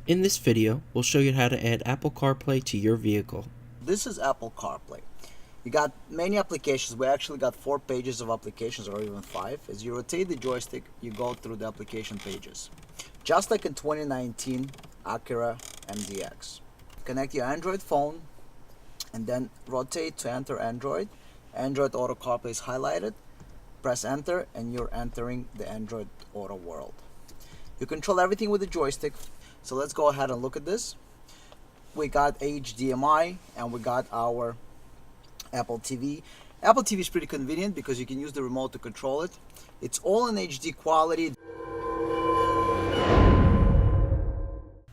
In this video, we'll show you how to add Apple CarPlay to your vehicle. This is Apple CarPlay. You got many applications. We actually got 4 pages of applications, or even 5. As you rotate the joystick, you go through the application pages. Just like in 2019 Acura MDX. Connect your Android phone and then rotate to enter Android. Android Auto CarPlay is highlighted. Press enter and you're entering the Android Auto world. You control everything with the joystick. So let's go ahead and look at this. We got HDMI and we got our Apple TV. Apple TV is pretty convenient because you can use the remote to control it. It's all in HD quality.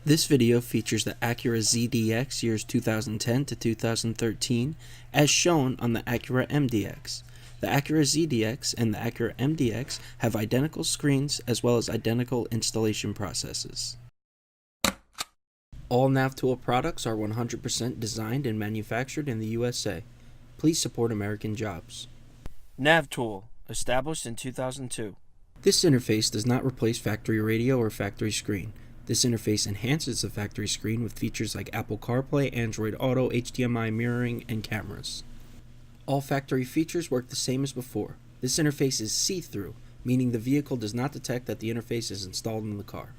This video features the Acura ZDX years 2010 to 2013 as shown on the Acura MDX. The Acura ZDX and the Acura MDX have identical screens as well as identical installation processes. All NAVTOOL products are 100% designed and manufactured in the USA. Please support American jobs. NAVTOOL, established in 2002. This interface does not replace factory radio or factory screen. This interface enhances the factory screen with features like Apple CarPlay, Android Auto, HDMI Mirroring, and cameras. All factory features work the same as before. This interface is see-through, meaning the vehicle does not detect that the interface is installed in the car.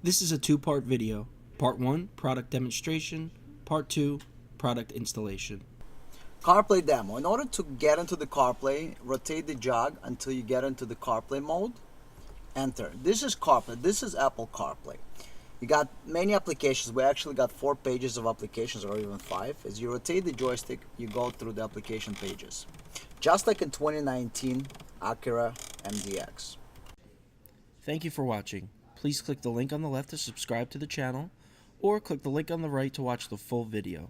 This is a 2-part video. Part 1, product demonstration. Part 2, product installation. CarPlay demo. In order to get into the CarPlay, rotate the jog until you get into the CarPlay mode. Enter. This is CarPlay. This is Apple CarPlay. You got many applications. We actually got 4 pages of applications, or even 5. As you rotate the joystick, you go through the application pages. Just like in 2019 Acura MDX. Thank you for watching. Please click the link on the left to subscribe to the channel, or click the link on the right to watch the full video.